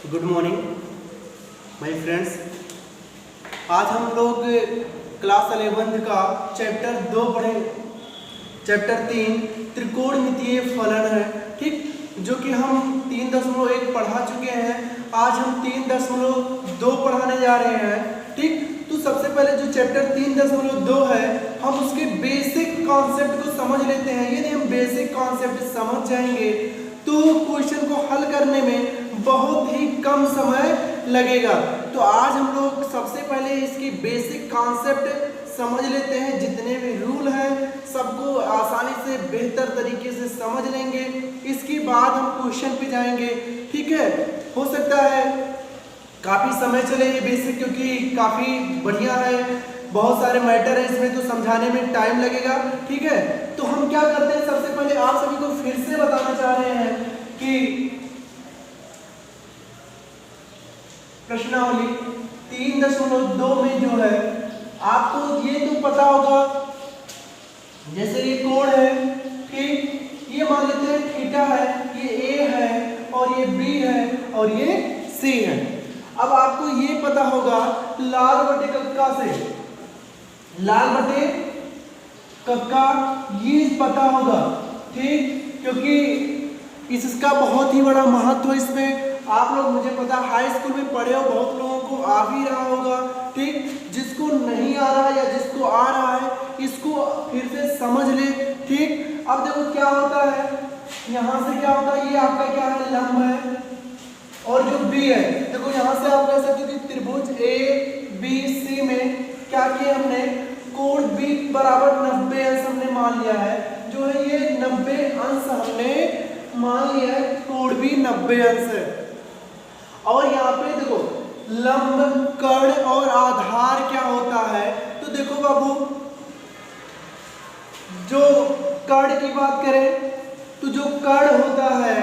Good morning my friends. आज हम लोग क्लास 11th का चैप्टर 2 पढ़े। चैप्टर 3 त्रिकोणमितीय फलन है, ठीक, जो कि हम 3.1 पढ़ा चुके हैं। आज हम 3.2 पढ़ाने जा रहे हैं, ठीक। तो सबसे पहले जो चैप्टर 3.2 है, हम उसके बेसिक कॉन्सेप्ट को समझ लेते हैं। यदि हम बेसिक कॉन्सेप्ट समझ जाएंगे तो क्वेश्चन को हल करने में बहुत ही कम समय लगेगा। तो आज हम लोग सबसे पहले इसकी बेसिक कॉन्सेप्ट समझ लेते हैं। जितने भी रूल हैं सबको आसानी से बेहतर तरीके से समझ लेंगे। इसके बाद हम क्वेश्चन पे जाएंगे, ठीक है। हो सकता है काफ़ी समय चले ये बेसिक, क्योंकि काफ़ी बढ़िया है, बहुत सारे मैटर है इसमें, तो समझाने में टाइम लगेगा, ठीक है। तो हम क्या करते हैं, सबसे पहले आप सभी को फिर से बताना चाह रहे हैं कि प्रश्नावली 3.2 में जो है आपको ये तो पता होगा, जैसे ये कोण है, ठीक, ये मान लेते हैं थीटा है, ये ए है और ये बी है और ये सी है। अब आपको ये पता होगा लाल बटे कक्का से, लाल बटे कक्का ये पता होगा, ठीक, क्योंकि इसका बहुत ही बड़ा महत्व है इसमें। आप लोग, मुझे पता, हाई स्कूल में पढ़े हो, बहुत लोगों को आ भी रहा होगा, ठीक। जिसको नहीं आ रहा या जिसको आ रहा है इसको फिर से समझ ले, ठीक। अब देखो क्या होता है, यहाँ से क्या होता है, ये आपका क्या है, लंब है, और जो बी है, देखो यहाँ से आप कह सकते हो कि त्रिभुज ए बी सी में क्या किया हमने, कोण बी बराबर 90 अंश हमने मान लिया है। जो है ये 90 अंश हमने मान लिया है, कोण भी 90 अंश है। और यहाँ पे देखो लंब, कर्ण और आधार क्या होता है, तो देखो बाबू, जो कर्ण की बात करें तो जो कर्ण होता है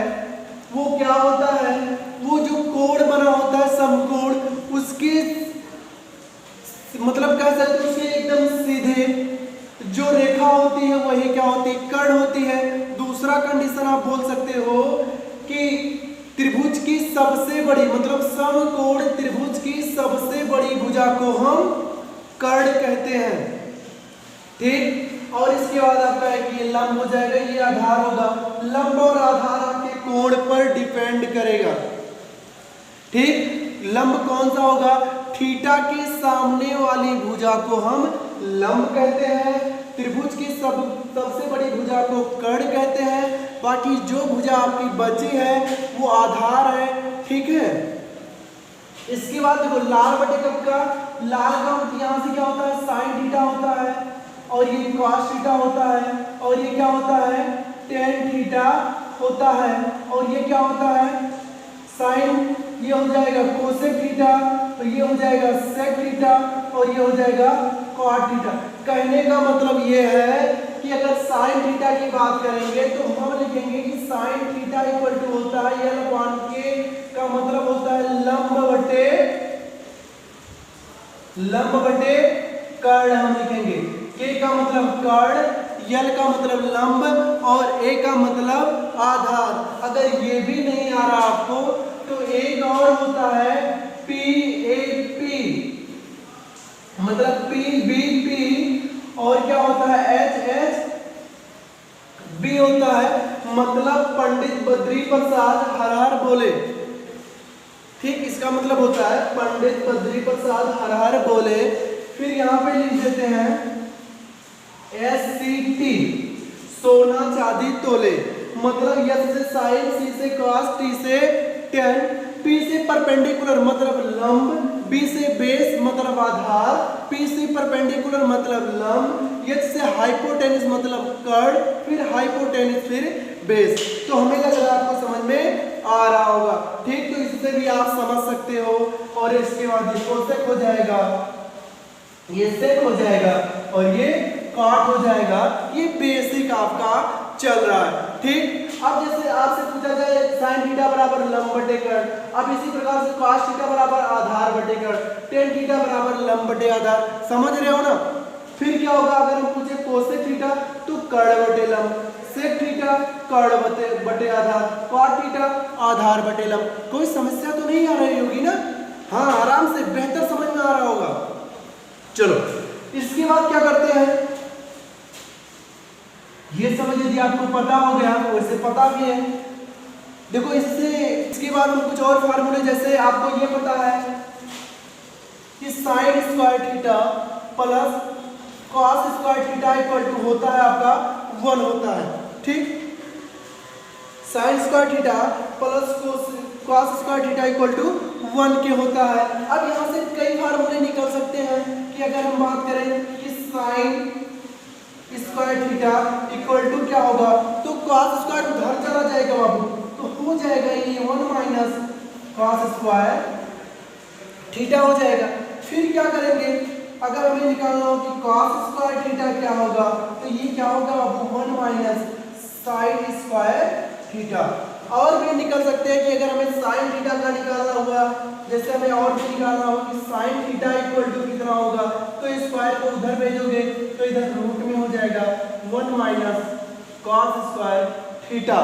वो क्या होता है, वो जो कोण बना होता है समकोण, उसके मतलब कह सकते हैं उसके एकदम सीधे जो रेखा होती है वही क्या होती है, कर्ण होती है। दूसरा कंडीशन आप बोल सकते हो कि त्रिभुज की सबसे बड़ी, मतलब समकोण त्रिभुज की सबसे बड़ी भुजा को हम कर्ण कहते हैं, ठीक। और इसके बाद आपका है कि ये लंब हो जाएगा, ये आधार होगा। लंब और आधार आपके कोण पर डिपेंड करेगा, ठीक। लंब कौन सा होगा, थीटा के सामने वाली भुजा को हम लंब कहते हैं, त्रिभुज की सबसे बड़ी भुजा को कर्ण कहते हैं, बाकी जो भुजा आपकी बची है वो आधार है, ठीक है। इसके बाद देखो लाल बटे कक्का, लाल का यहाँ से क्या होता है, साइन थीटा होता है, और ये कॉस थीटा होता है, और ये क्या होता है, टेन थीटा होता है, और ये क्या होता है, साइन, ये हो जाएगा कोसेक थीटा, तो ये हो जाएगा सेक थीटा, और ये हो जाएगा कॉट थीटा। कहने का मतलब ये है कि अगर साइन थीटा की बात करेंगे तो हम लिखेंगे कि साइन थीटा इक्वल टू होता है एल अपॉन के, का मतलब होता है लंब बटे कर्ण हम लिखेंगे। के का मतलब कर्ण, यल का मतलब लंब और ए का मतलब आधार। अगर ये भी नहीं आ रहा आपको तो एक और होता है पी ए पी, मतलब पी बी पी, और क्या होता है एच एच बी होता है, मतलब पंडित बद्री प्रसाद हर हर बोले, ठीक। इसका मतलब होता है पंडित बद्री प्रसाद हर हर बोले। फिर यहाँ पे लिख देते हैं SCT, सोना चांदी तोले, मतलब एस से साइन, सी से कॉस, टी से टेन, पी से परपेंडिकुलर मतलब लंब, बी से बेस मतलब आधार, पी से परपेंडिकुलर मतलब लंब, एच से हाइपोटेनिस मतलब कर्ण, फिर हाइपोटेनिस फिर बेस। तो हमें लग रहा है आपको समझ में आ रहा होगा, ठीक। तो इससे भी आप समझ सकते हो। और इसके बाद ये कोसेक हो जाएगा, ये सेक हो जाएगा, और ये कॉट हो जाएगा। ये बेसिक आपका चल रहा है, ठीक। अब जैसे आपसे पूछा जाए साइन थीटा बराबर लंब बटे कर्ण, अब इसी प्रकार से कॉस थीटा बराबर आधार बटे कर्ण, टेन थीटा बराबर लंब बटे आधार, समझ रहे हो ना। फिर क्या होगा, अगर हम पूछे कोसेक थीटा तो कर्ण बटे लंब, सेक थीटा कर्ण बटे आधार, कॉट थीटा आधार बटे लंब। कोई समस्या तो नहीं आ रही होगी ना? हाँ, आराम से बेहतर समझ में आ रहा होगा। चलो इसके बाद क्या करते हैं, ये समझ यदि आपको पता हो गया, वैसे पता भी है। देखो इसके बाद हम कुछ और फार्मूले, जैसे आपको ये पता है कि sine square theta plus cos square theta equal to होता है आपका 1 होता है, ठीक। Sine square theta plus cos square theta equal to 1 के होता है। अब यहाँ से कई फार्मूले निकल सकते हैं कि अगर हम बात करें कि sine square theta equal to क्या होगा, तो कॉस स्क्वायर उधर चला जाएगा बाबू, तो हो जाएगा ये 1 माइनस कॉस स्क्वायर थीटा हो जाएगा। फिर क्या करेंगे, अगर हमें निकालना हो कि कॉस स्क्वायर थीटा क्या होगा, तो ये क्या होगा बाबू 1 माइनस साइन स्क्वायर थीटा। और भी निकल सकते हैं कि अगर हमें साइन थीटा का निकालना हुआ, जैसे हमें और भी निकालना हो कि साइन थीटा इक्वल टू कितना होगा, तो स्क्वायर को उधर भेजोगे तो इधर रूट में हो जाएगा 1 माइनस कॉस स्क्वायर थीटा,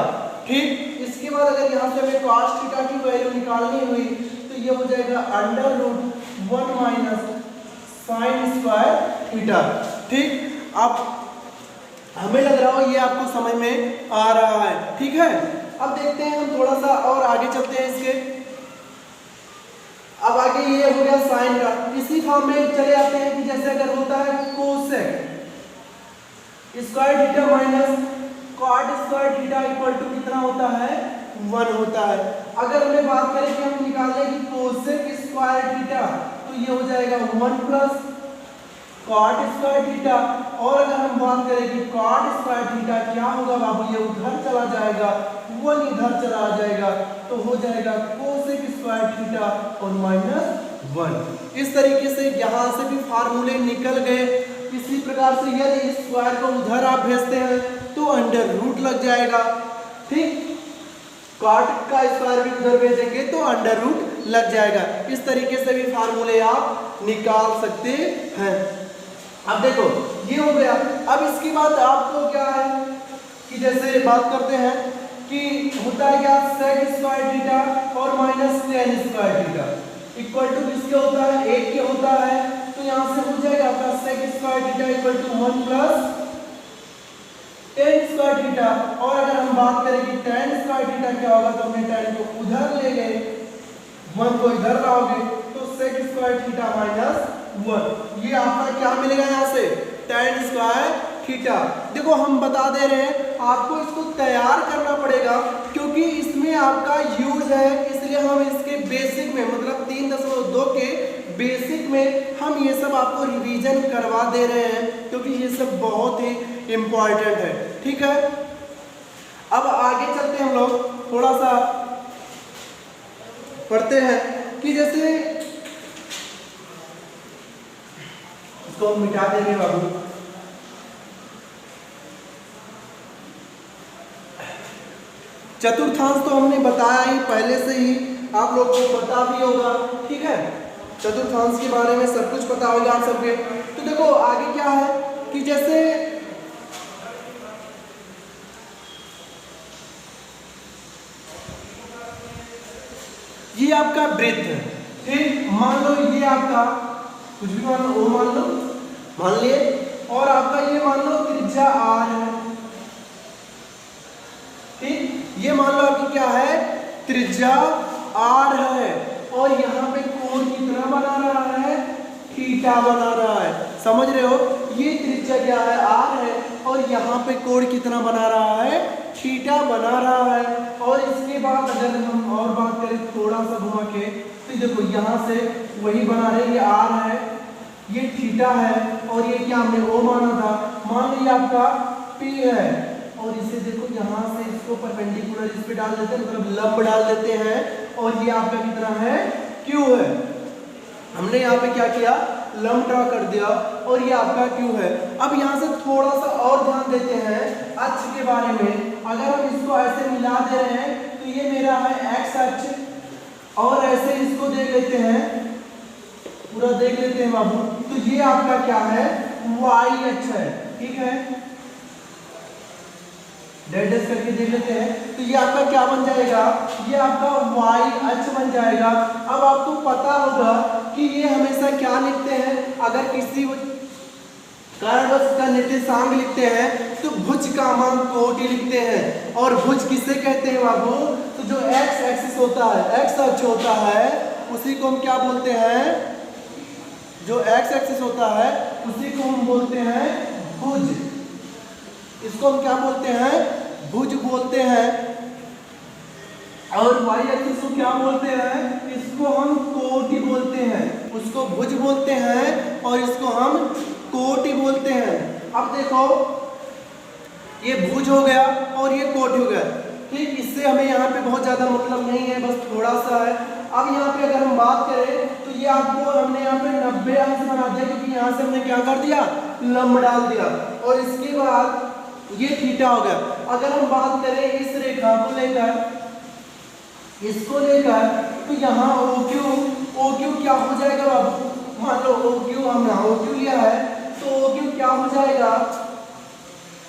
ठीक। इसके बाद अगर यहाँ से हमें कॉस थीटा की वैल्यू निकालनी हुई तो ये हो जाएगा under root 1 minus sine square theta, ठीक। अब हमें लग रहा हो ये आपको समझ में आ रहा है, ठीक है। अब देखते हैं हम थोड़ा सा और आगे चलते हैं इसके। अब आगे ये हो गया साइन का, इसी फॉर्म में चले आते हैं कि जैसे अगर होता है cosec square theta minus cot square theta equal to कितना होता है 1 होता है। अगर हमें बात करें कि हम निकाल लें कि कोसेक स्क्वायर थीटा, तो ये हो जाएगा 1 प्लस कॉट स्क्वायर थीटा। और अगर हम बात करें कि कॉट स्क्वायर थीटा क्या होगा बाबू, ये उधर चला जाएगा, 1 इधर चला जाएगा, तो हो जाएगा कोसेक स्क्वायर थीटा और माइनस 1। इस तरीके से यहाँ से भी फार्मूले निकल गए। इसी प्रकार से यदि इस स्क्वायर को उधर आप भेजते हैं तो अंडर रूट लग जाएगा, ठीक। कॉट का स्क्वायर भी उधर भेजेंगे तो अंडर रूट लग जाएगा। इस तरीके से भी फार्मूले आप निकाल सकते हैं। अब देखो ये हो गया। अब इसके बाद आपको क्या है कि जैसे बात करते हैं कि होता है क्या, सेक स्क्वायर थीटा और minus tan square theta equal to किसके होता है, 1 के होता है। तो यहाँ से हो जाएगा आपका sec square theta equal to 1 plus tan square theta. और अगर हम बात करें कि टेन स्क्वायर थीटा क्या होगा, तो हमने टेन को उधर ले गए, 1 को इधर लाओगे तो सेक स्क्वायर थीटा माइनस 1। ये आपका क्या मिलेगा यहाँ से, टेन स्क्वायर थीटा। देखो हम बता दे रहे हैं आपको, इसको तैयार करना पड़ेगा क्योंकि इसमें आपका यूज है, इसलिए हम इसके बेसिक में मतलब 3.2 के बेसिक में हम ये सब आपको रिवीजन करवा दे रहे हैं क्योंकि ये सब बहुत ही इम्पॉर्टेंट है, ठीक है। अब आगे चलते हैं, हम लोग थोड़ा सा पढ़ते हैं कि जैसे इसको हम मिटा देंगे बाबू। चतुर्थांश तो हमने बताया ही पहले से ही, आप लोग को पता भी होगा, ठीक है। चतुर्थांश के बारे में सब कुछ पता होगा आप सबके। तो देखो आगे क्या है कि जैसे ये आपका वृत्त है, ठीक। मान लो ये आपका कुछ भी मान लो, वो मान लिए, और आपका ये मान लो त्रिज्या r है, ठीक। ये मान लो आपकी क्या है, त्रिज्या r है, और यहाँ पे कोण कितना बना रहा है, थीटा बना रहा है। समझ रहे हो, ये त्रिज्या क्या है, r है, और यहाँ पे कोण कितना बना रहा है, थीटा बना रहा है। और इसके बाद अगर हम और बात करें थोड़ा सा घुमा के, तो देखो यहाँ से वही बना रहे, ये r है, ये थीटा है, और ये क्या हमने o माना था, मान लीजिए आपका p है, और इसे देखो यहाँ से इसको परपेंडिकुलर इस पे डाल देते हैं, मतलब लंब डाल देते हैं, और ये आपका कितना है, q है। हमने यहाँ पे क्या किया, लंब ड्रा कर दिया, और ये आपका q है। अब यहाँ से थोड़ा सा और ध्यान देते हैं अक्ष के बारे में। अगर हम इसको ऐसे मिला दे रहे हैं तो ये मेरा है x अक्ष, और ऐसे इसको देख लेते हैं, पूरा देख लेते हैं बाबू, तो ये आपका क्या है, y अक्ष है, ठीक है। डैश डैश करके देख लेते हैं। तो ये आपका क्या बन जाएगा, ये आपका वाई अक्ष बन जाएगा। अब आपको पता होगा कि ये हमेशा क्या लिखते हैं, अगर किसी कारणवश का निर्देशांक लिखते हैं तो भुज का मान कोटि लिखते हैं। और भुज किसे कहते हैं बाबू, तो जो एक्स एक्सिस होता है, एक्स अक्ष होता है, उसी को हम क्या बोलते हैं, जो एक्स एक्सिस होता है उसी को हम बोलते हैं भुज। इसको हम क्या बोलते हैं, भुज बोलते हैं। और वाई एक्सिस को क्या बोलते हैं, इसको हम कोटि बोलते हैं। उसको भुज बोलते हैं और इसको हम कोटि बोलते हैं। अब देखो ये भुज हो गया और ये कोटि हो गया, ठीक। इससे हमें यहाँ पे बहुत ज्यादा मतलब नहीं है, बस थोड़ा सा है। अब यहाँ पे अगर हम बात करें तो ये आपको हमने यहाँ पे 90 अंश बना दिया, क्योंकि यहाँ से हमने क्या कर दिया, लंब डाल दिया। और इसके बाद ये थीटा हो गया। अगर हम बात करें इस रेखा को लेकर, इसको लेकर, तो यहाँ ओ क्यू क्या हो जाएगा बाबू, मान लो ओ क्यू हमने ओ क्यू लिया है, तो ओ क्यू क्या हो जाएगा,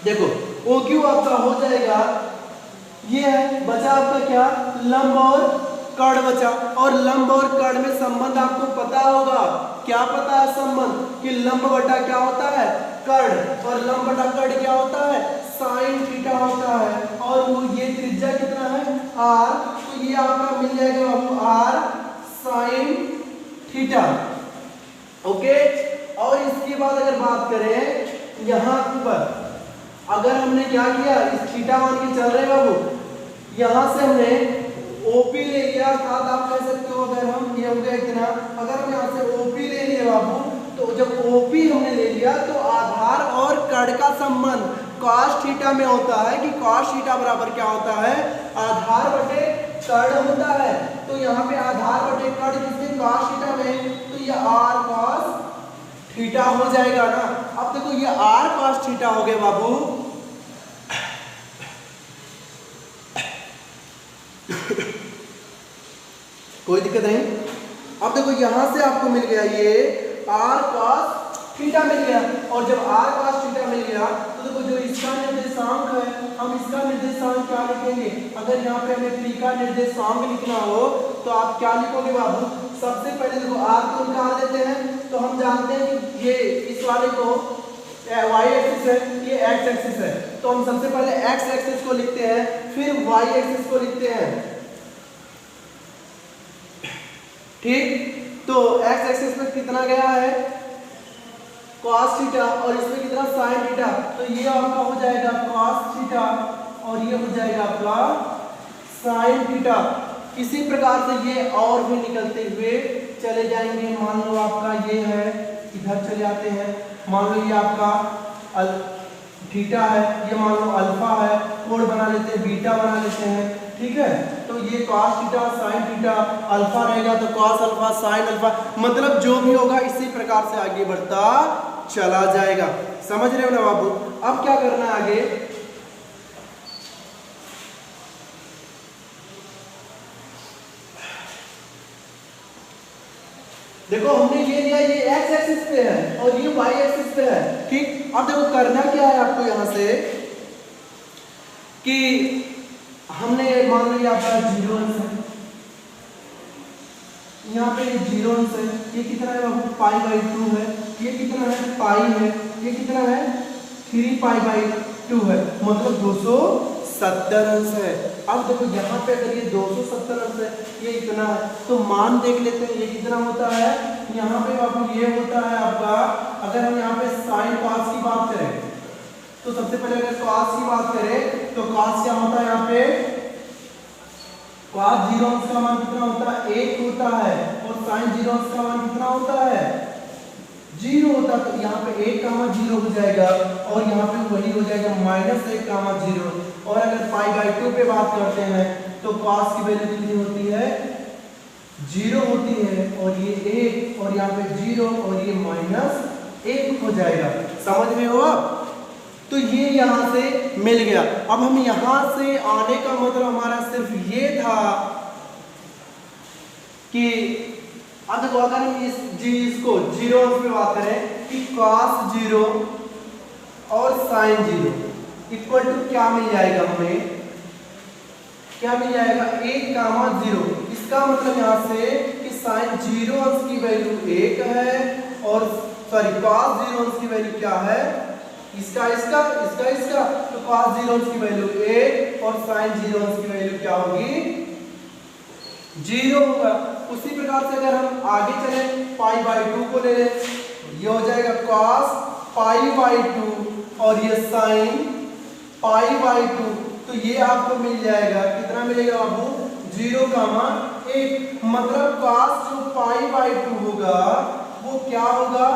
देखो ओ क्यू आपका हो जाएगा, ये है बचा आपका क्या, लंब और कर्ण बचा। और लंब और कर्ण में संबंध आपको पता होगा, क्या पता है संबंध, कि लंब बटा क्या होता है, कर्ण, और लंब बटा कर्ण क्या होता है, साइन थीटा होता है। और वो ये त्रिज्या कितना है, आर, तो ये आपका मिल जाएगा बाबू आर साइन थीटा। ओके। और इसके बाद अगर बात करें यहाँ पर, अगर हमने क्या किया, इस थीटा मान के चल रहे बाबू, यहाँ से हमने ओपी ले लिया, अर्थात आप कह सकते हो अगर हम ये हो गया इतना, अगर हम यहाँ से ओपी ले लिए बाबू, तो जब ओपी हमने ले लिया तो आधार और कर्ण का संबंध कॉस थीटा में होता है कि कॉस थीटा बराबर क्या होता है, आधार बटे कर्ण होता है। तो यहाँ पे आधार बटे कर्ण किसमें, कॉस थीटा में, तो ये आर कॉस थीटा हो जाएगा ना। अब देखो ये आर कॉस थीटा हो गया बाबू, कोई दिक्कत नहीं। अब देखो यहां से आपको मिल गया ये आर कॉस थीटा मिल गया। और जब आर कॉस थीटा मिल गया तो देखो जो इसका निर्देशांक है, हम इसका निर्देशांक क्या लिखेंगे, अगर यहाँ पे हमें पी का निर्देशांक लिखना हो तो आप क्या लिखोगे बाबू, सबसे पहले देखो आर को निकाल देते हैं। तो हम जानते हैं कि ये इस वाले को वाई एक्सिस है, ये एक्स एक्सिस है, तो हम सबसे पहले एक्स एक्सिस को लिखते हैं, फिर वाई एक्सिस को लिखते हैं, ठीक। तो एक्स एक्सिस में कितना गया है, cos थीटा, और इसमें कितना sin थीटा, तो ये आपका हो जाएगा cos थीटा और ये हो जाएगा आपका sin थीटा। इसी प्रकार से ये और भी निकलते हुए चले जाएंगे। मान लो आपका ये है, इधर चले आते हैं, मान लो ये आपका थीटा है, ये मान लो अल्फा है, कोण बना लेते हैं, बीटा बना लेते हैं, ठीक है। तो ये cos theta sin theta, alpha रहेगा तो cos अल्फा sin अल्फा, मतलब जो भी होगा इसी प्रकार से आगे बढ़ता चला जाएगा। समझ रहे हो ना बाबू। अब क्या करना है आगे, देखो हमने ये लिया, ये एक्स एक्सिस पे है और ये वाई एक्सिस पे है, ठीक। अब देखो करना क्या है आपको यहां से, कि हमने मान लिया आपका 0 अंश है, यहाँ पे 0 अंश है, ये कितना है बाबू, π/2 है, ये कितना है पाई है, ये कितना है 3π/2 है, मतलब 270 अंश है। अब देखो यहाँ पे अगर ये 270 अंश है, ये इतना है, तो मान देख लेते हैं ये कितना होता है। यहाँ पे बाबू ये होता है आपका, अगर हम यहाँ पे साइन कॉस की बात करें तो सबसे पहले अगर कॉस की बात करें तो कॉस क्या होता है, यहाँ पे cos 0 अंश का मान कितना होता है, 1 होता है, और sin 0 अंश का मान कितना होता है, 0 होता है। तो यहाँ पे 1 का मान 0 हो जाएगा और यहाँ पे वही हो जाएगा -1 का मान 0। और अगर π/2 पे बात करते हैं तो cos की वैल्यू कितनी होती है, 0 होती है, और ये 1 और यहाँ पे 0 और ये -1 हो जाएगा। समझ में हो आप। तो ये यहाँ से मिल गया। अब हम यहाँ से आने का मतलब हमारा सिर्फ ये था कि अब देखो अगर हम इसको 0 पे बात करें कि cos 0 और sin 0, इक्वल टू क्या मिल जाएगा हमें, क्या मिल जाएगा 1,0। इसका मतलब यहाँ से कि साइन 0 अंश की वैल्यू 1 है और सॉरी cos 0 अंश की वैल्यू क्या है, इसका तो cos 0 अंश की वैल्यू 1 और sin 0 अंश की वैल्यू क्या होगी 0 होगा। उसी प्रकार से अगर हम आगे चले π/2 को ले लें, ये हो जाएगा cos π/2 और ये sin π/2, तो ये आपको मिल जाएगा, कितना मिलेगा बाबू 0,1। मतलब cos जो π/2 होगा वो क्या होगा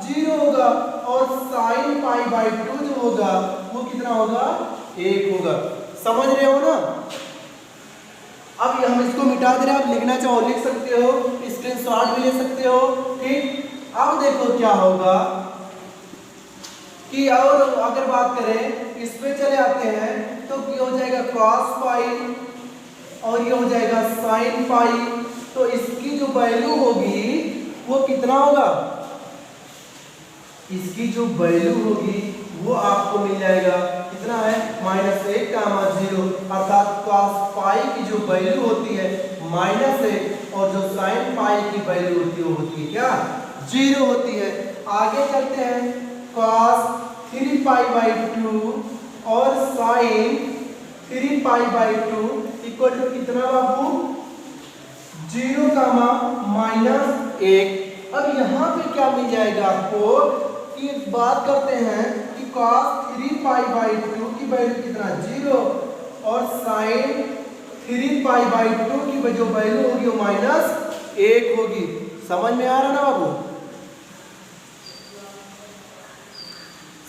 0 होगा और sin π/2 जो होगा वो कितना होगा 1 होगा। समझ रहे हो ना। अब हम इसको मिटा दे रहे हैं, आप लिखना चाहो लिख सकते हो, स्क्रीनशॉट भी ले सकते हो। ठीक, अब देखो क्या होगा कि और अगर बात करें इस पे चले आते हैं तो ये हो जाएगा cos π और ये हो जाएगा sin π, तो इसकी जो वैल्यू होगी वो कितना होगा, इसकी जो वैल्यू होगी वो आपको मिल जाएगा कितना है -1,0, अर्थात cos π की जो वैल्यू होती है -1 और जो sin π की वैल्यू होती है वो होती है क्या 0 होती है। आगे चलते हैं cos 3π/2 और sin 3π/2 इक्वल टू कितना बाबू 0, -1। अब यहाँ पे क्या मिल जाएगा आपको कि बात करते हैं कि cos 3π/2 की वैल्यू कितना 0 और sin 3π/2 की जो वैल्यू होगी वो -1 होगी। समझ में आ रहा ना बाबू,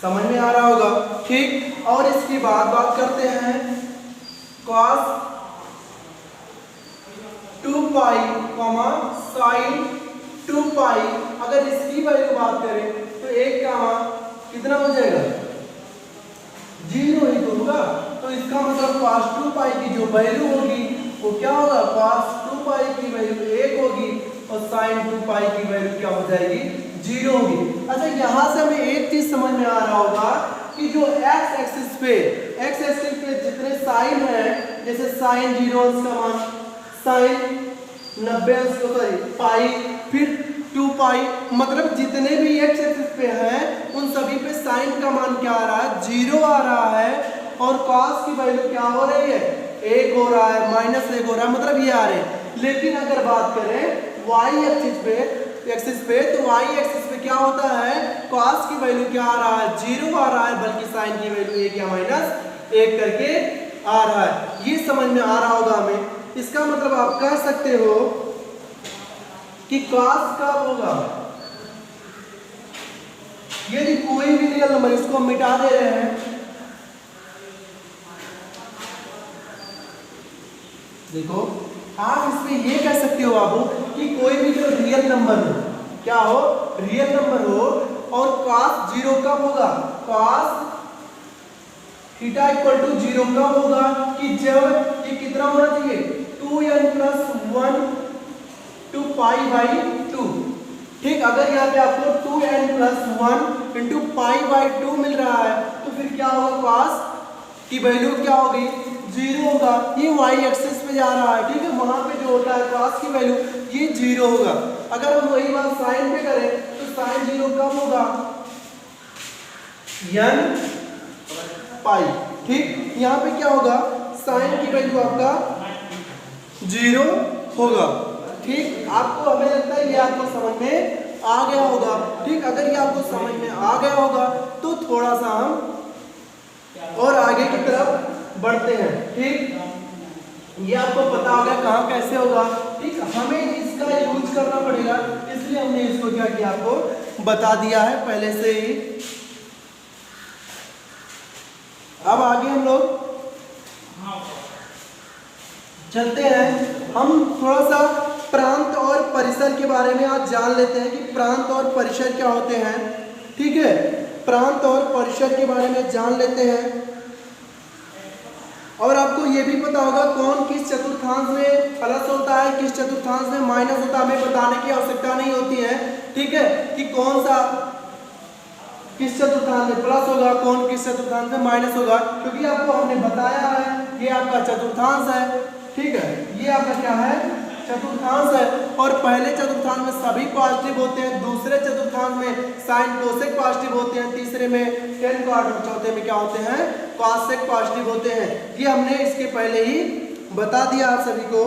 समझ में आ रहा होगा। ठीक, और इसके बाद बात करते हैं cos 2π, sin 2π, अगर इसकी वैल्यू बात करें तो 1 कितना हो जाएगा 0 ही तो होगा। तो इसका मतलब cos 2π की जो वैल्यू होगी वो क्या होगा cos 2π की वैल्यू 1 होगी और sin 2π की वैल्यू क्या हो जाएगी 0 होगी। अच्छा, यहाँ से हमें एक चीज समझ में आ रहा होगा कि जो x एक्सिस पे जितने साइन है, जैसे sin 0 अंश का मान sin 90 अंश को सॉरी पाई, फिर 2π, मतलब जितने भी x एक्सिस पे हैं उन सभी पे साइन का मान क्या आ रहा है 0 आ रहा है और cos की वैल्यू क्या हो रही है 1 हो रहा है, -1 हो रहा है, मतलब ये आ रहे हैं। लेकिन अगर बात करें y एक्सिस पे तो y एक्सिस पे क्या होता है cos की वैल्यू क्या आ रहा है 0 आ रहा है, बल्कि sin की वैल्यू 1 या -1 करके आ रहा है। ये समझ में आ रहा होगा हमें। इसका मतलब आप कह सकते हो कि cos कब होगा, यदि कोई भी रियल नंबर, इसको मिटा दे रहे हैं, देखो आप इसमें ये कह सकते हो बाबू कि कोई भी जो रियल नंबर हो, क्या हो रियल नंबर हो और cos 0 कब होगा, cos थीटा इक्वल टू 0 कब होगा कि जब ये कितना होना चाहिए 2n+1 to π/2। ठीक, अगर यहाँ पे आपको 2n+1 into π/2 मिल रहा है तो फिर क्या होगा cos की वैल्यू क्या होगी 0 होगा। ये y एक्सिस पे जा रहा है, ठीक है, वहां पे जो होता है cos की वैल्यू ये 0 होगा। अगर हम वही बात sin पे करें तो sin 0 कब होगा n पाई। ठीक, यहाँ पे क्या होगा sin की वैल्यू आपका 0 होगा। ठीक, आपको हमें लगता है ये आपको समझ में आ गया होगा। ठीक, अगर ये आपको समझ में आ गया होगा तो थोड़ा सा हम और आगे की तरफ बढ़ते हैं। ठीक, ये आपको पता होगा कहाँ कैसे होगा। ठीक, हमें इसका यूज करना पड़ेगा, इसलिए हमने इसको क्या किया आपको बता दिया है पहले से ही। अब आगे हम लोग चलते हैं, हम थोड़ा सा प्रांत और परिसर के बारे में आज जान लेते हैं कि प्रांत और परिसर क्या होते हैं। ठीक है, प्रांत और परिसर के बारे में जान लेते हैं। और आपको ये भी पता होगा कौन किस चतुर्थांश में प्लस होता है, किस चतुर्थांश में माइनस होता है, हमें बताने की आवश्यकता नहीं होती है। ठीक है, कि कौन सा किस चतुर्थांश में प्लस होगा, कौन किस चतुर्थांश में माइनस होगा, क्योंकि आपको हमने बताया है ये आपका चतुर्थांश है। ठीक है, ये आपका क्या है, चतुर्थांश है। और पहले चतुर्थांश में सभी पॉजिटिव होते हैं, दूसरे चतुर्थांश में साइन कोसेक पॉजिटिव होते हैं, तीसरे में टेन क्वाड और चौथे में क्या होते हैं, कॉसेक पॉजिटिव होते हैं। ये हमने इसके पहले ही बता दिया आप सभी को।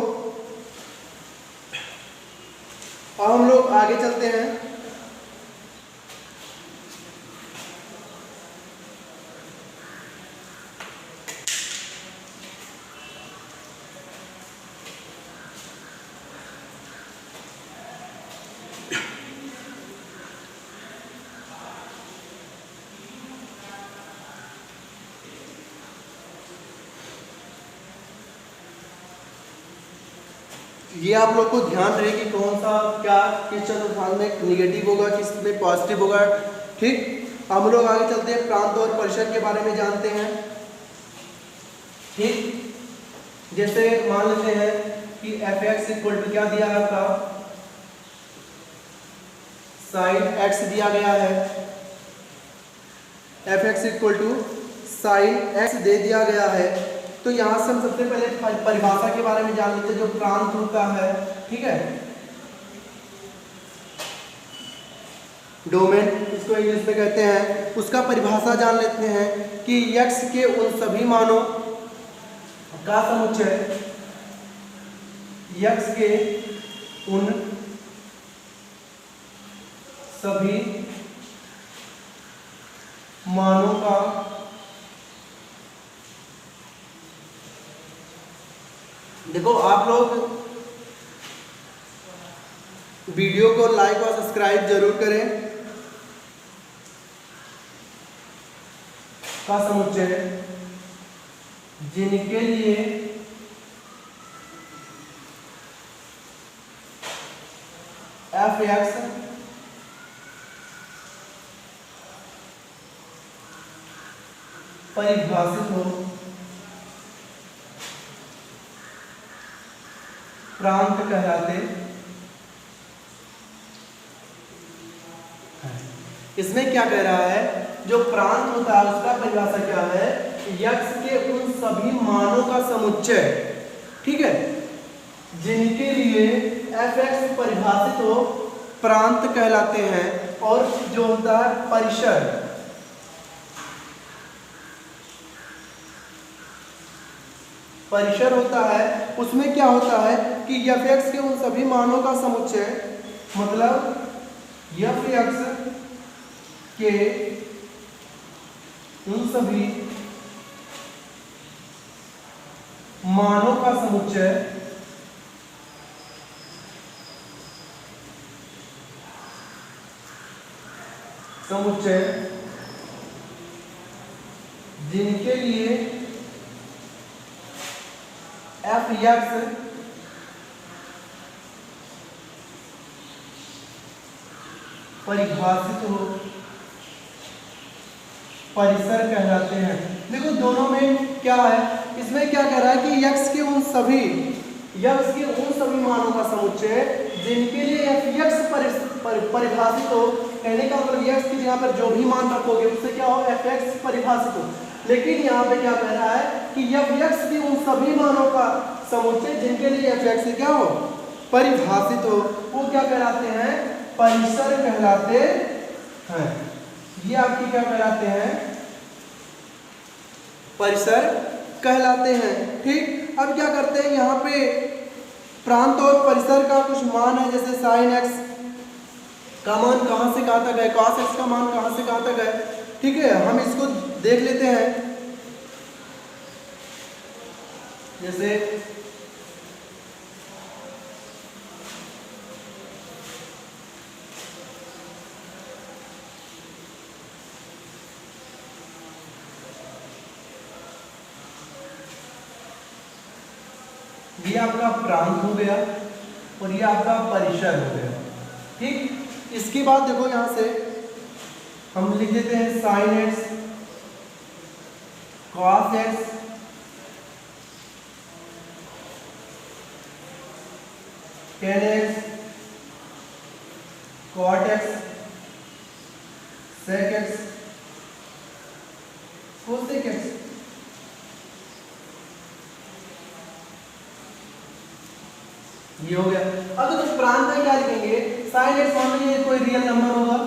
अब हम लोग आगे चलते हैं। ये आप लोग को ध्यान रहे कि कौन सा क्या किस चतुर्थांश में निगेटिव होगा, किस में पॉजिटिव होगा। ठीक, हम लोग आगे चलते हैं, प्रांत और परिसर के बारे में जानते हैं। ठीक, जैसे मान लेते हैं कि एफ एक्स इक्वल टू क्या दिया है आपका, साइन एक्स दिया गया है, F X equal to sine X दे दिया गया है। तो यहां से हम सबसे पहले परिभाषा के बारे में जान लेते हैं, जो प्रांत होता है। ठीक है, डोमेन इसको इंग्लिश में कहते हैं, उसका परिभाषा जान लेते हैं कि x के उन सभी मानों का समुच्चय, x के उन सभी मानों का देखो आप लोग वीडियो को लाइक और सब्सक्राइब जरूर करें। का समुच्चय जिनके लिए एफ एक्स परिभाषित हो, प्रांत कहलाते हैं। इसमें क्या कह रहा है, जो प्रांत होता है उसका परिभाषा क्या है, x के उन सभी मानों का समुच्चय, ठीक है, जिनके लिए f(x) परिभाषित हो, प्रांत कहलाते हैं। और जो होता है परिसर, परिसर होता है, उसमें क्या होता है कि f(x) के उन सभी मानों का समुच्चय, मतलब f(x) के उन सभी मानों का समुच्चय जिनके लिए f(x) परिभाषित हो, परिसर कहलाते हैं। देखो दोनों में क्या है, इसमें क्या कह रहा है कि x के उन सभी मानों का समुच्चय जिनके लिए f(x) परिभाषित हो, कहने का मतलब x की जगह पर जो भी मान रखोगे उससे क्या हो, f(x) परिभाषित हो। लेकिन यहाँ पे क्या कह रहा है कि f(x) के उन सभी मानों का समुच्चय जिनके लिए f(x) क्या हो, परिभाषित हो, वो क्या कहलाते हैं, परिसर कहलाते हैं। ये आपकी क्या कहलाते हैं, परिसर कहलाते हैं। ठीक, अब क्या करते हैं, यहाँ पे प्रांत और परिसर का कुछ मान है, जैसे साइन x का मान कहाँ से कहाँ तक है, cos x का मान कहाँ से कहाँ तक है। ठीक है, हम इसको देख लेते हैं। जैसे ये आपका प्रांत हो गया और ये आपका परिसर हो गया। ठीक, इसके बाद देखो यहां से हम लिख देते हैं sine x, cos x, tan x, cot x, sec x, cosec x. ये हो गया। अब तो प्रांत में क्या लिखेंगे, साइन एक्स मान लीजिए कोई रियल नंबर होगा,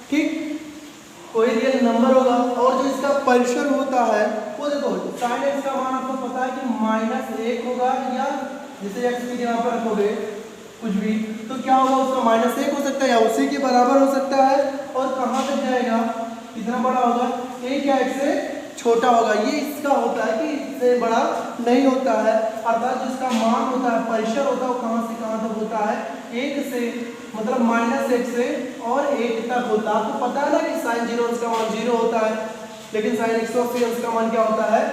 ठीक, कोई रियल नंबर होगा और जो इसका परिसर होता है वो देखो साइन एक्स का मान आपको पता है कि -1 होगा, या जैसे एक्स की जगह पर रखोगे कुछ भी तो क्या होगा उसका -1 हो सकता है या उसी के बराबर हो सकता है। और कहाँ तक जाएगा, कितना बड़ा होगा, एक या एक से छोटा होगा। ये इसका होता है कि इससे बड़ा नहीं होता है, अर्थात जिसका मान होता है परिसर होता है वो कहाँ से कहाँ तक होता है, 1 से मतलब -1 से और 1 तक होता है। आपको पता है ना कि साइन 0 अंश का मान 0 होता है, लेकिन साइन 180 अंश का मान क्या होता है,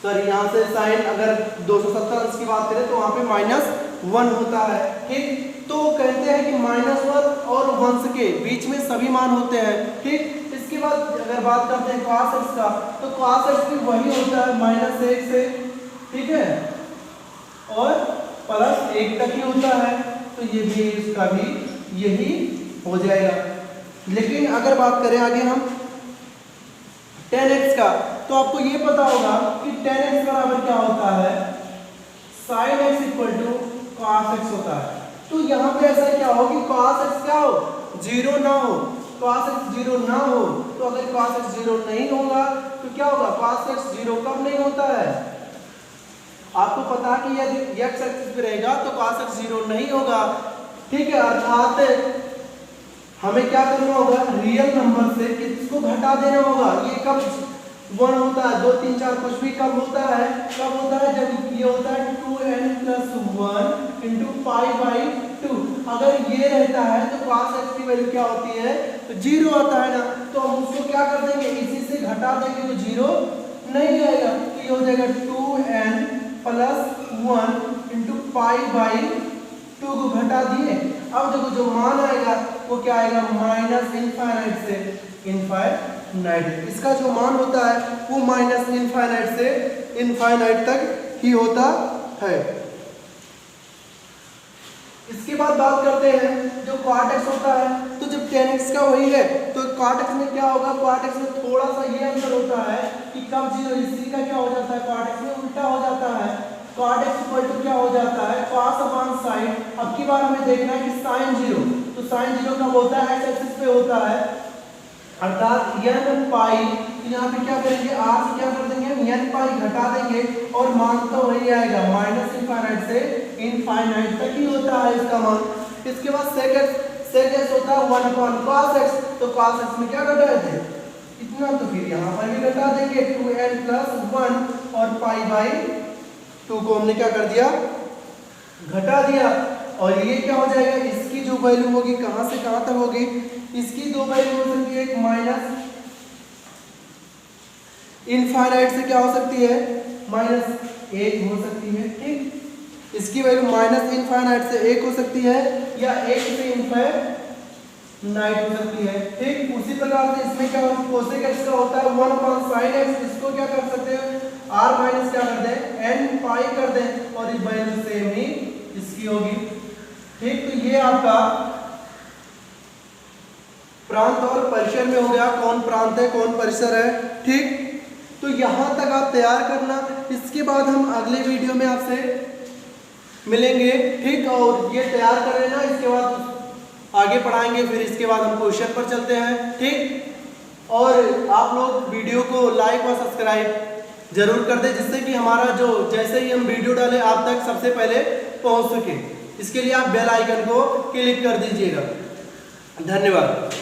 यहाँ से साइन अगर 270 अंश की बात करें तो वहाँ पे -1 होता है, ठीक। तो कहते हैं कि -1 और 1 के बीच में सभी मान होते हैं, ठीक। इसके बाद अगर बात करते हैं cos x का, तो cos x भी वही होता है -1 से, ठीक है, और +1 तक ही होता है, तो ये भी इसका भी यही हो जाएगा। लेकिन अगर बात करें आगे हम tan x का, तो आपको ये पता होगा कि tan x बराबर क्या होता है, sin x cos x होता है। तो यहाँ पे ऐसा क्या हो कि cos x क्या हो, 0 ना हो, cos x 0 ना हो, तो अगर cos x 0 नहीं होगा तो क्या होगा, cos x 0 कब नहीं होता है, आपको पता है कि यदि x एक्सिस पे रहेगा तो cos x 0 नहीं होगा, ठीक है। अर्थात हमें क्या करना होगा, रियल नंबर से किसको घटा देना होगा, ये कब 1 होता है, 2 3 4 कुछ भी कब होता है, कब होता है, जब ये होता है 2n + 1 × π/2। अगर ये रहता है तो cos x की वैल्यू क्या होती है, तो 0 आता है ना, तो हम उसको क्या कर देंगे, इसी से घटा देंगे तो 0 नहीं आएगा, तो ये हो जाएगा 2n + 1 × π/2 को घटा दिए। अब देखो जो मान आएगा वो क्या आएगा, -∞ से इनफाइनाइट। इसका जो मान होता है वो -∞ से इनफाइनाइट तक ही होता है। इसके बाद बात करते हैं जो cot x होता है, तो जब tan x का वही है तो cot x में क्या होगा, cot x में थोड़ा सा ये अंतर होता है कि कब 0, इसी का क्या हो जाता है, cot x में उल्टा हो जाता है, cot x क्या हो जाता है, cos/sin। अब की बार हमें देखना है कि sin 0, तो sin 0 कब होता है, x एक्सिस पे होता है, अर्थात n पाई, यहाँ पे क्या करेंगे, r से क्या कर देंगे, n पाई घटा देंगे और मान तो वही आएगा, -∞ से इनफाइनाइट तक ही होता है इसका मान। इसके बाद sec x होता है 1/cos x, तो cos x में क्या घटाए थे, इतना, तो फिर यहाँ पर भी घटा देंगे 2n + 1 और π/2 को हमने क्या कर दिया, घटा दिया। और ये क्या हो जाएगा, इसकी जो वैल्यू होगी कहाँ से कहाँ तक होगी, इसकी दो वैल्यू हो सकती है, एक -∞ से क्या हो सकती है, -1 हो सकती है, ठीक। इसकी वैल्यू -∞ से 1 हो सकती है या 1 से इनफाइनाइट हो सकती है, ठीक। उसी प्रकार से इसमें क्या होगा, कोसेक x का होता है 1/sin x, इसको क्या कर सकते हैं, r माइनस क्या कर दें, n पाई कर दें, और ये वैल्यू सेम ही इसकी होगी, ठीक। तो ये आपका प्रांत और परिसर में हो गया, कौन प्रांत है कौन परिसर है, ठीक। तो यहां तक आप तैयार करना, इसके बाद हम अगले वीडियो में आपसे मिलेंगे, ठीक। और ये तैयार कर लेना, इसके बाद आगे पढ़ाएंगे, फिर इसके बाद हम क्वेश्चन पर चलते हैं, ठीक। और आप लोग वीडियो को लाइक और सब्सक्राइब जरूर कर दें, जिससे कि हमारा जो जैसे ही हम वीडियो डालें आप तक सबसे पहले पहुंच सके। इसके लिए आप बेल आइकन को क्लिक कर दीजिएगा। धन्यवाद।